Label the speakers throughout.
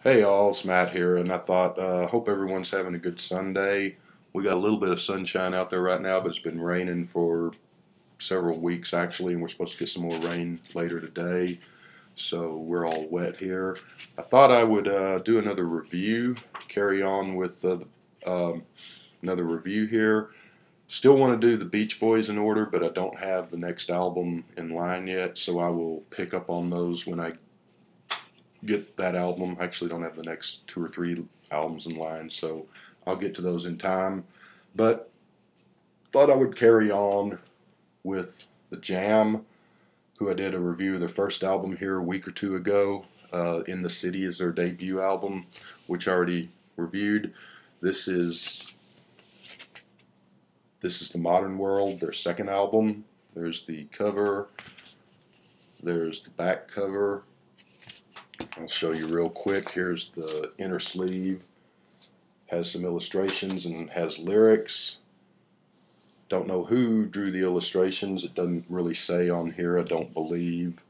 Speaker 1: Hey all, it's Matt here, and I thought, hope everyone's having a good Sunday. We got a little bit of sunshine out there right now, but it's been raining for several weeks actually, and we're supposed to get some more rain later today, so we're all wet here. I thought I would do another review, carry on with um, another review here. Still want to do the Beach Boys in order, but I don't have the next album in line yet, so I will pick up on those when I get that album. I actually don't have the next two or three albums in line, so I'll get to those in time. But thought I would carry on with the Jam, who I did a review of their first album here a week or two ago. In the City is their debut album, which I already reviewed. This is this is the Modern World, their second album. There's the cover. There's the back cover. I'll show you real quick. Here's the inner sleeve. Has some illustrations and has lyrics. Don't know who drew the illustrations. It doesn't really say on here, I don't believe.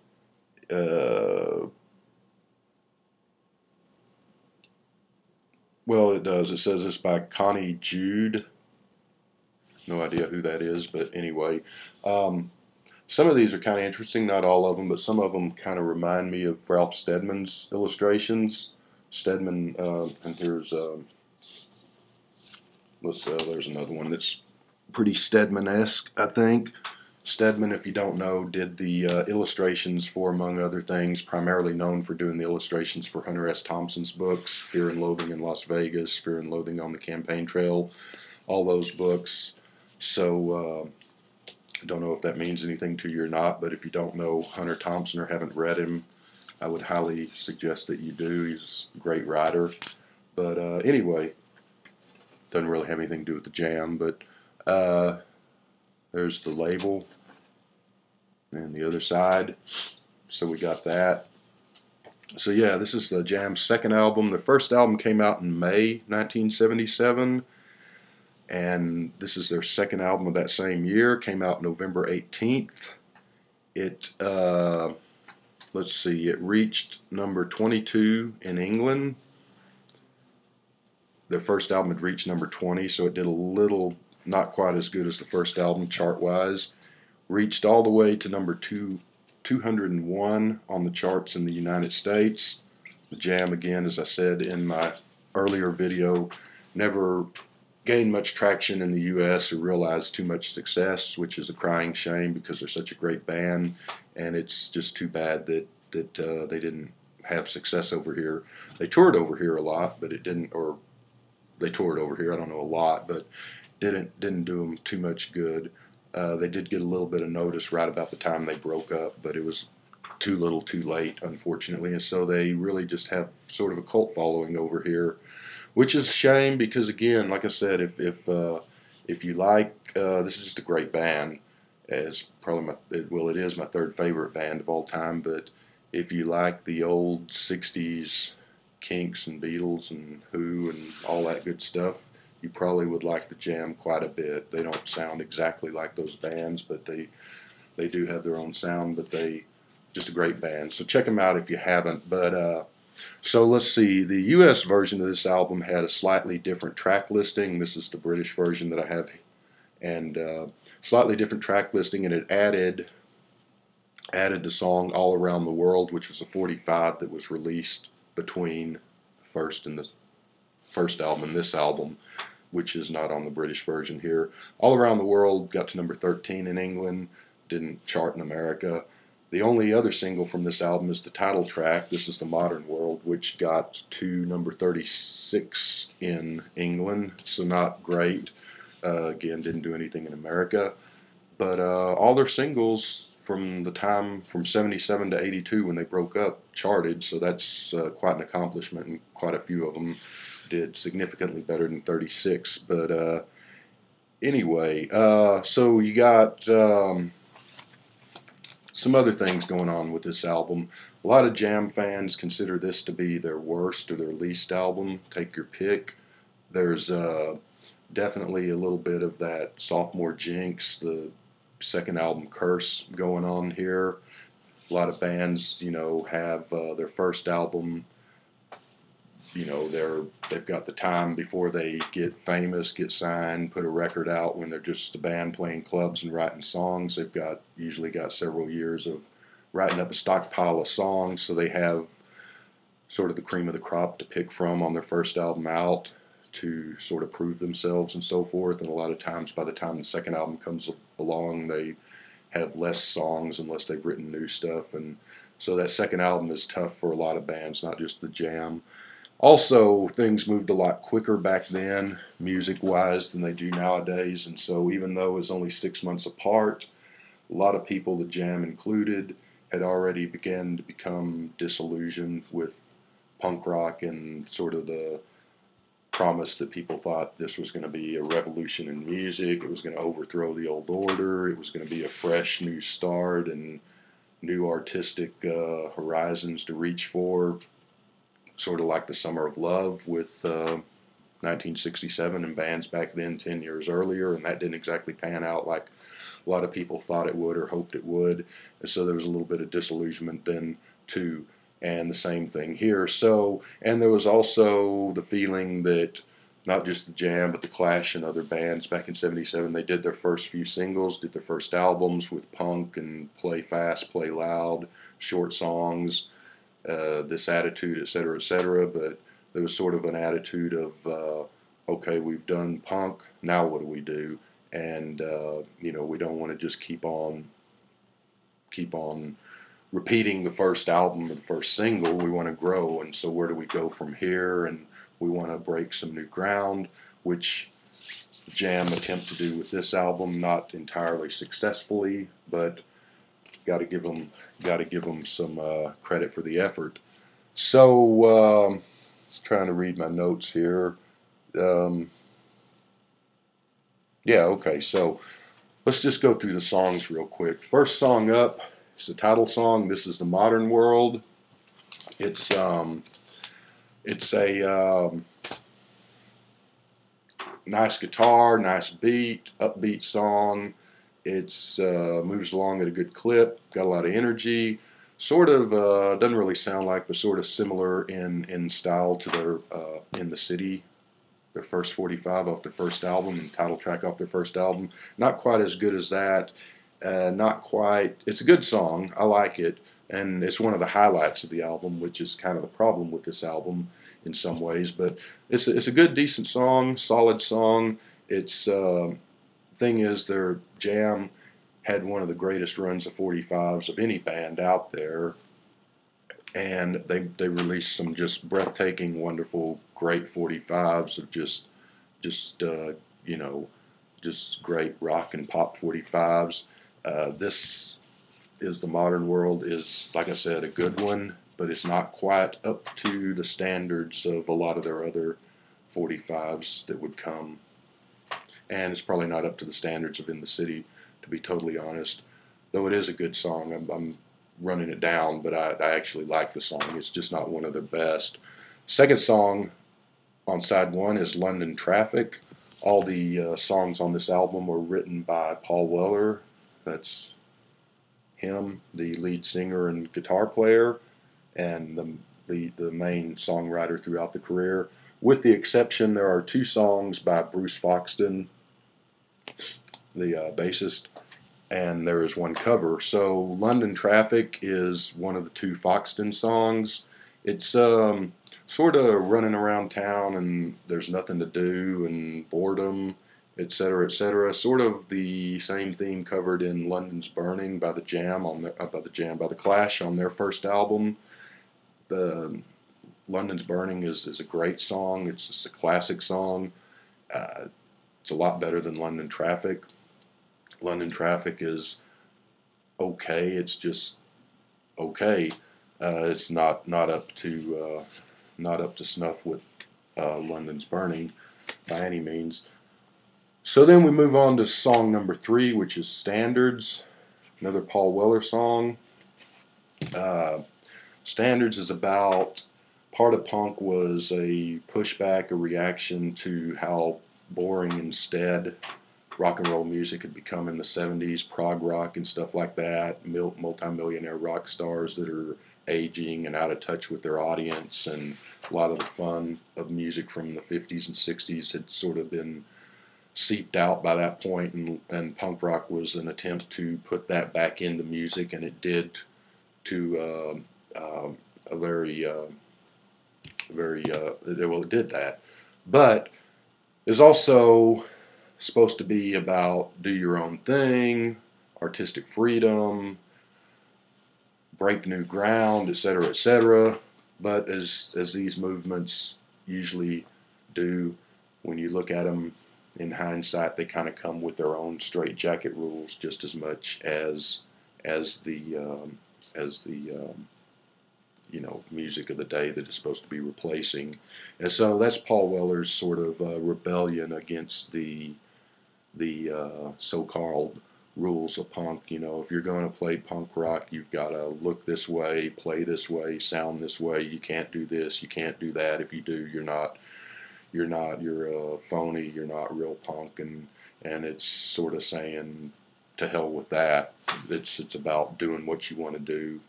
Speaker 1: Well, it does. It says it's by Connie Jude. No idea who that is, but anyway. Some of these are kind of interesting, not all of them, but some of them kind of remind me of Ralph Steadman's illustrations. Steadman, and here's, there's another one that's pretty Stedman-esque, I think. Stedman, if you don't know, did the illustrations for, among other things, primarily known for doing the illustrations for Hunter S. Thompson's books, Fear and Loathing in Las Vegas, Fear and Loathing on the Campaign Trail, all those books. So, I don't know if that means anything to you or not, but if you don't know Hunter Thompson or haven't read him, I would highly suggest that you do. He's a great writer. But anyway, doesn't really have anything to do with the Jam, but there's the label and the other side. So we got that. So yeah, this is the Jam's second album. The first album came out in May 1977, and this is their second album of that same year. Came out November 18th. It let's see, it reached number 22 in England. Their first album had reached number 20, so it did a little, not quite as good as the first album chart-wise. Reached all the way to number 201 on the charts in the United States. The Jam, again, as I said in my earlier video, never gained much traction in the U.S. or realized too much success, which is a crying shame because they're such a great band, and it's just too bad that they didn't have success over here. They toured over here a lot, but it didn't, or they toured over here, I don't know, a lot, but didn't do them too much good. They did get a little bit of notice right about the time they broke up, but it was too little too late, unfortunately, and so they really just have sort of a cult following over here, which is a shame because, again, like I said, if you like, this is just a great band. It's probably it is my third favorite band of all time, but if you like the old 60s Kinks and Beatles and Who and all that good stuff, you probably would like the Jam quite a bit. They don't sound exactly like those bands, but they do have their own sound, but they just a great band. So check them out if you haven't. But so let's see. The U.S. version of this album had a slightly different track listing. This is the British version that I have, and slightly different track listing, and it added the song "All Around the World," which was a 45 that was released between the first album and this album, which is not on the British version here. All Around the World got to number 13 in England, didn't chart in America. The only other single from this album is the title track, This is the Modern World, which got to number 36 in England, so not great. Again, didn't do anything in America. But all their singles from the time from 77 to 82 when they broke up charted, so that's quite an accomplishment, and quite a few of them did significantly better than 36. But anyway, so you got some other things going on with this album. A lot of Jam fans consider this to be their worst or their least album. Take your pick. There's definitely a little bit of that sophomore jinx, the second album curse going on here. A lot of bands, have their first album you know, they've got the time before they get famous, get signed, put a record out. When they're just a band playing clubs and writing songs, they've got usually got several years of writing up a stockpile of songs, so they have sort of the cream of the crop to pick from on their first album out to sort of prove themselves and so forth. And a lot of times, by the time the second album comes along, they have less songs unless they've written new stuff. And so that second album is tough for a lot of bands, not just the Jam. Also, things moved a lot quicker back then, music-wise, than they do nowadays. And so even though it was only 6 months apart, a lot of people, the Jam included, had already begun to become disillusioned with punk rock and sort of the promise that people thought this was going to be a revolution in music. It was going to overthrow the old order. It was going to be a fresh new start and new artistic horizons to reach for, sort of like the Summer of Love with 1967 and bands back then 10 years earlier, and that didn't exactly pan out like a lot of people thought it would or hoped it would. And so there was a little bit of disillusionment then too. And the same thing here. So, and there was also the feeling that not just the Jam, but the Clash and other bands back in '77, they did their first few singles, did their first albums with punk and play fast, play loud, short songs, this attitude, etc., etc. But there was sort of an attitude of, okay, we've done punk, now what do we do? And you know, we don't want to just keep on repeating the first album or the first single. We want to grow, and so where do we go from here? And we want to break some new ground, which Jam attempt to do with this album, not entirely successfully, but got to give them some credit for the effort. So trying to read my notes here. Yeah, okay, so let's just go through the songs real quick. First song up, it's the title song. This is The Modern World. It's a nice guitar, nice beat, upbeat song. It's moves along at a good clip, got a lot of energy. Sort of doesn't really sound like, but sort of similar in style to their In the City, their first 45 off their first album, and title track off their first album. Not quite as good as that. Not quite. It's a good song. I like it, and it's one of the highlights of the album, which is kind of the problem with this album in some ways. But it's a good, decent song, solid song. It's thing is, their Jam had one of the greatest runs of 45s of any band out there, and they released some just breathtaking, wonderful, great 45s of just you know, just great rock and pop 45s. This is The Modern World is, like I said, a good one, but it's not quite up to the standards of a lot of their other 45s that would come. And it's probably not up to the standards of In the City, to be totally honest. Though it is a good song. I'm running it down, but I actually like the song. It's just not one of their best. Second song on side one is London Traffic. All the songs on this album were written by Paul Weller. That's him, the lead singer and guitar player, and the main songwriter throughout the career. With the exception, there are two songs by Bruce Foxton, the bassist, and there is one cover. So London Traffic is one of the two Foxton songs. It's sort of running around town and there's nothing to do and boredom, etc., etc. Sort of the same theme covered in London's Burning by the Jam by the Clash on their first album. The London's Burning is a great song. It's just a classic song. It's a lot better than London Traffic. London Traffic is okay. It's just okay. It's not up to snuff with London's Burning by any means. So then we move on to song number 3, which is Standards, another Paul Weller song. Standards is about, part of punk was a pushback, a reaction to how boring and dead rock and roll music had become in the 70s, prog rock and stuff like that, multi-millionaire rock stars that are aging and out of touch with their audience, and a lot of the fun of music from the 50s and 60s had sort of been seeped out by that point, and punk rock was an attempt to put that back into music, and it did to a well, it did that, but it's also supposed to be about do your own thing, artistic freedom, break new ground, etc., etc. But as these movements usually do, when you look at them in hindsight, they kind of come with their own straitjacket rules just as much as the music of the day that it's supposed to be replacing. And so that's Paul Weller's sort of rebellion against the so-called rules of punk. If you're going to play punk rock, you've got to look this way, play this way, sound this way. You can't do this, you can't do that. If you do, you're a phony, you're not real punk. And it's sort of saying, to hell with that. It's about doing what you want to do,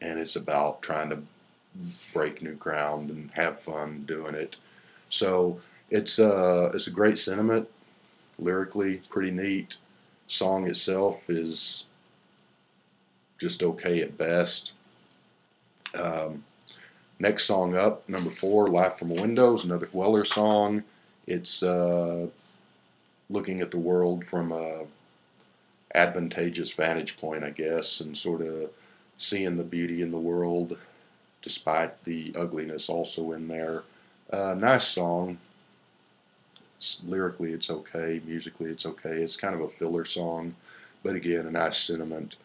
Speaker 1: and it's about trying to break new ground and have fun doing it. So it's a great sentiment, lyrically pretty neat. Song itself is just okay at best. Next song up, number 4, Life from a Window, is another Weller song. It's looking at the world from a advantageous vantage point, I guess, and sort of seeing the beauty in the world despite the ugliness also in there. Nice song. Lyrically it's okay, musically it's okay. It's kind of a filler song, but again, a nice sentiment.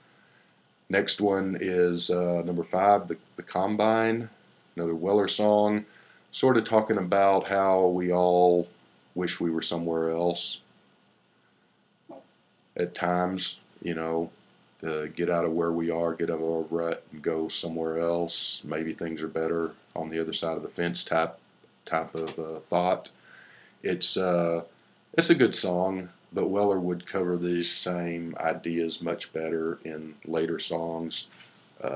Speaker 1: Next one is number 5, the Combine, another Weller song, sort of talking about how we all wish we were somewhere else at times, to get out of where we are, get out of our rut and go somewhere else. Maybe things are better on the other side of the fence type of thought. It's a good song, but Weller would cover these same ideas much better in later songs.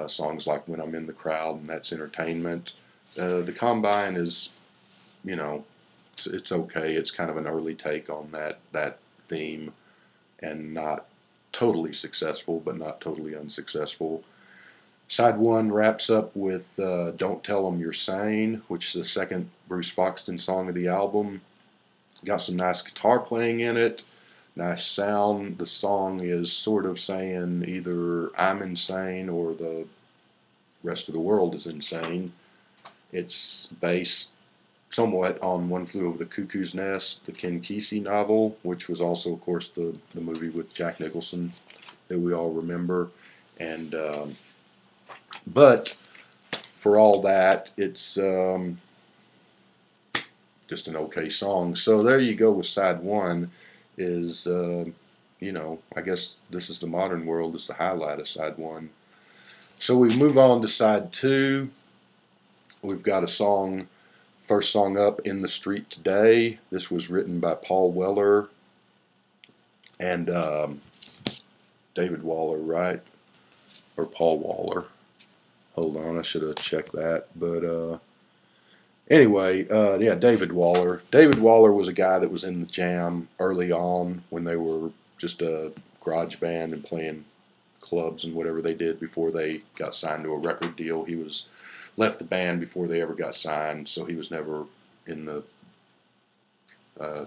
Speaker 1: Songs like When I'm in the Crowd, and that's entertainment. The Combine is, it's okay. It's kind of an early take on that theme, and not totally successful, but not totally unsuccessful. Side 1 wraps up with Don't Tell 'Em You're Sane, which is the second Bruce Foxton song of the album. Got some nice guitar playing in it, nice sound. The song is sort of saying either I'm insane or the rest of the world is insane. It's based somewhat on One Flew Over the Cuckoo's Nest, the Ken Kesey novel, which was also, of course, the movie with Jack Nicholson that we all remember. And but for all that, it's just an okay song. So there you go with side 1. Is I guess This Is the Modern World is the highlight of side 1. So we move on to side 2. We've got a song, first song up, In the Street Today. This was written by Paul Weller and David Waller, right? Or Paul Waller. Hold on, I should have checked that. But anyway, yeah, David Waller. David Waller was a guy that was in the Jam early on when they were just a garage band and playing clubs and whatever they did before they got signed to a record deal. He was left the band before they ever got signed, so he was never in the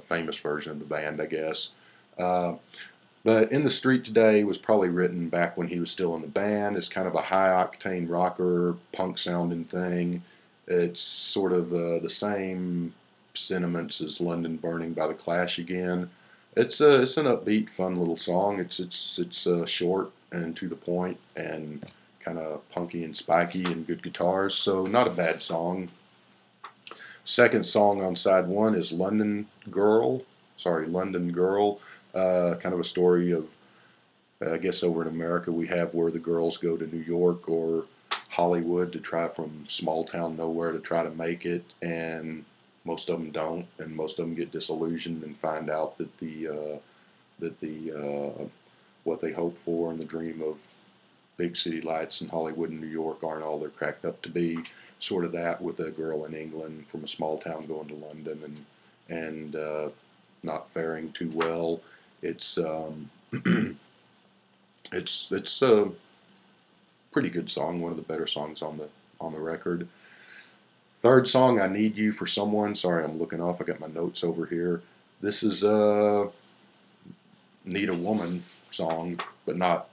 Speaker 1: famous version of the band, I guess. But In the Street Today was probably written back when he was still in the band. It's kind of a high-octane rocker, punk-sounding thing. It's sort of the same sentiments as London Burning by The Clash again. It's an upbeat, fun little song. It's short and to the point and kind of punky and spiky and good guitars, so not a bad song. Second song on side 1 is London Girl. Kind of a story of, I guess over in America we have where the girls go to New York or Hollywood to try from small town nowhere to try to make it, and most of them don't, and most of them get disillusioned and find out that what they hoped for and the dream of big city lights in Hollywood and New York aren't all they're cracked up to be. Sort of that with a girl in England from a small town going to London and not faring too well. It's it's a pretty good song, one of the better songs on the record. Third song, I Need You for Someone. Sorry, I'm looking off. I got my notes over here. This is a Need a Woman song, but not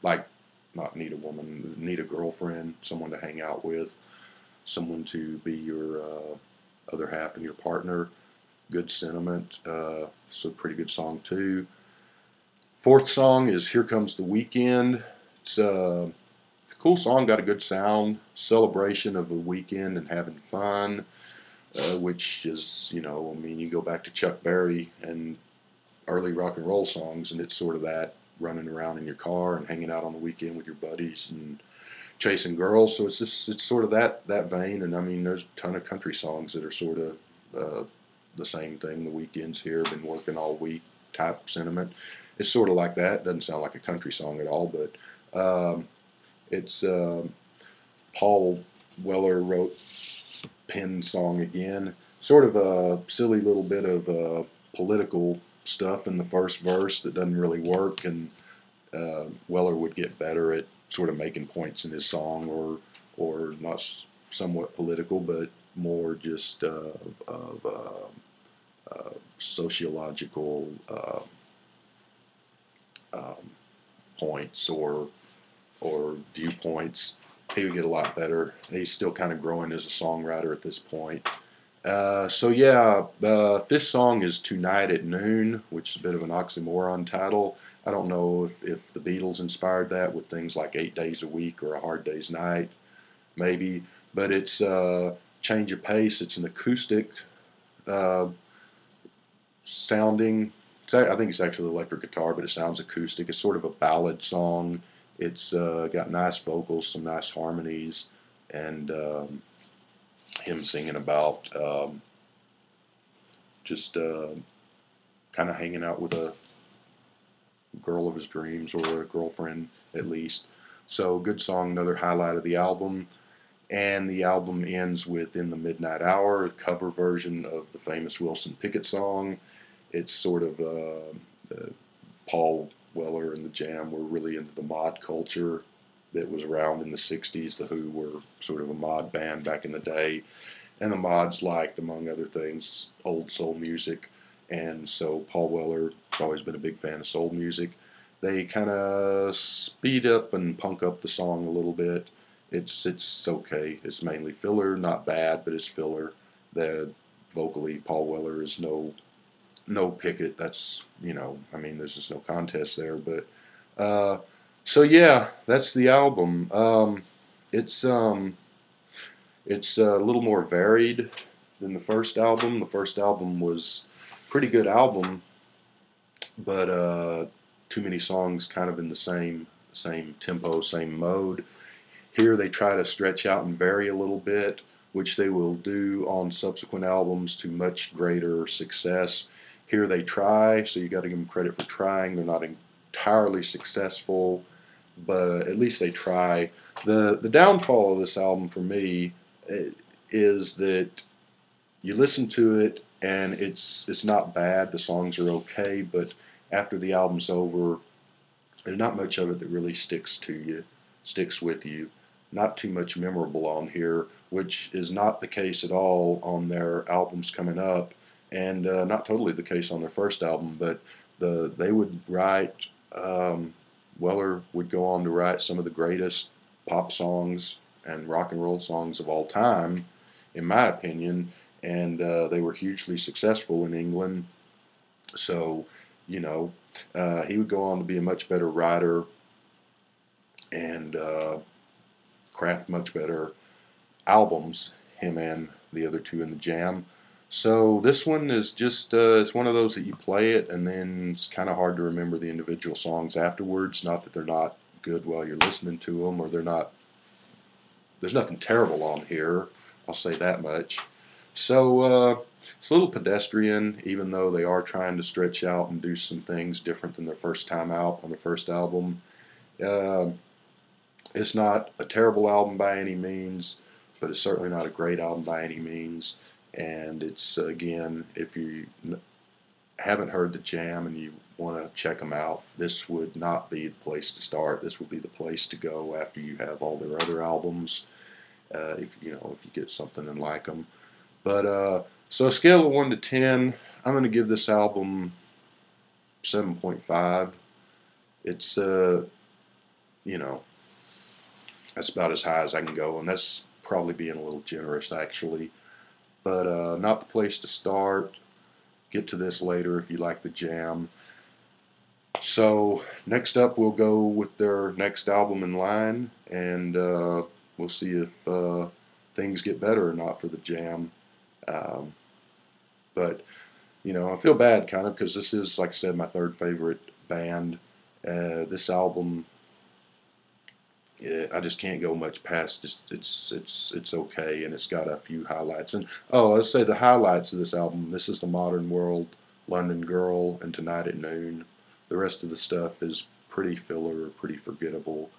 Speaker 1: like not need a woman, need a girlfriend, someone to hang out with, someone to be your other half and your partner. Good sentiment. It's a pretty good song too. Fourth song is Here Comes the Weekend. It's a cool song, got a good sound, celebration of the weekend and having fun, which is, you know, I mean, you go back to Chuck Berry and early rock and roll songs, and it's sort of that, running around in your car and hanging out on the weekend with your buddies and chasing girls. So it's sort of that vein. And I mean, there's a ton of country songs that are sort of the same thing. The weekend's here, been working all week type sentiment. It's sort of like that. Doesn't sound like a country song at all, but it's Paul Weller wrote, penned song again. Sort of a silly little bit of political stuff in the first verse that doesn't really work, and Weller would get better at sort of making points in his song, or not somewhat political, but more just of sociological points or viewpoints. He would get a lot better. He's still kind of growing as a songwriter at this point. So yeah, the fifth song is Tonight at Noon, which is a bit of an oxymoron title. I don't know if the Beatles inspired that with things like 8 Days a Week or A Hard Day's Night, maybe. But it's change of pace. It's an acoustic sounding. I think it's actually electric guitar, but it sounds acoustic. It's sort of a ballad song. It's got nice vocals, some nice harmonies, and him singing about just kind of hanging out with a girl of his dreams, or a girlfriend at least. So good song, another highlight of the album. And the album ends with In the Midnight Hour, a cover version of the famous Wilson Pickett song. It's sort of Paul Weller and the Jam were really into the mod culture that was around in the 60s. The Who were sort of a mod band back in the day, and the mods liked, among other things, old soul music. And so Paul Weller has always been a big fan of soul music. They kind of speed up and punk up the song a little bit. It's okay. It's mainly filler, not bad, but it's filler. The vocally, Paul Weller is no Pickett. That's, you know, I mean, there's just no contest there. But so yeah, that's the album. It's a little more varied than the first album. The first album was a pretty good album, but too many songs kind of in the same tempo, same mode. Here they try to stretch out and vary a little bit, which they will do on subsequent albums to much greater success. Here they try, so you got to give them credit for trying. They're not entirely successful, but at least they try. The downfall of this album for me is that you listen to it and it's not bad. The songs are okay, but after the album's over, there's not much of it that really sticks with you. Not too much memorable on here, which is not the case at all on their albums coming up, and not totally the case on their first album. But they would write, Weller would go on to write some of the greatest pop songs and rock and roll songs of all time, in my opinion, and they were hugely successful in England. So, you know, he would go on to be a much better writer and craft much better albums, him and the other two in the Jam. So this one is just, it's one of those that you play it and then it's kind of hard to remember the individual songs afterwards. Not that they're not good while you're listening to them, or there's nothing terrible on here, I'll say that much. So it's a little pedestrian, even though they are trying to stretch out and do some things different than their first time out on the first album. It's not a terrible album by any means, but it's certainly not a great album by any means. And it's, again, if you haven't heard the Jam and you want to check them out, this would not be the place to start. This would be the place to go after you have all their other albums. If if you get something and like them. But so a scale of 1 to 10, I'm going to give this album 7.5. It's you know, that's about as high as I can go, and that's probably being a little generous actually. But not the place to start. Get to this later if you like the Jam. So next up, we'll go with their next album in line, and we'll see if things get better or not for the Jam. Um, but I feel bad kind of because this is, like I said, my third favorite band. This album, I just can't go much past. It's okay, and it's got a few highlights. And let's say the highlights of this album. This is The Modern World, London Girl, and Tonight at Noon. The rest of the stuff is pretty filler, pretty forgettable,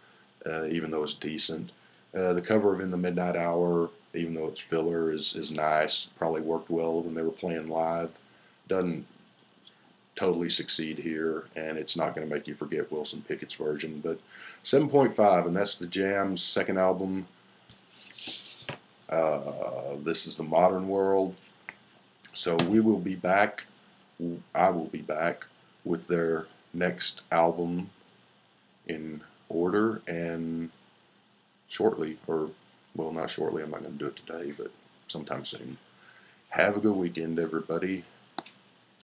Speaker 1: even though it's decent. The cover of In the Midnight Hour, even though it's filler, is nice. Probably worked well when they were playing live. Doesn't totally succeed here, and it's not going to make you forget Wilson Pickett's version. But 7.5, and that's the Jam's second album. This is The Modern World. So we will be back. I will be back with their next album in order and shortly, or well, not shortly. I'm not going to do it today, but sometime soon. Have a good weekend, everybody.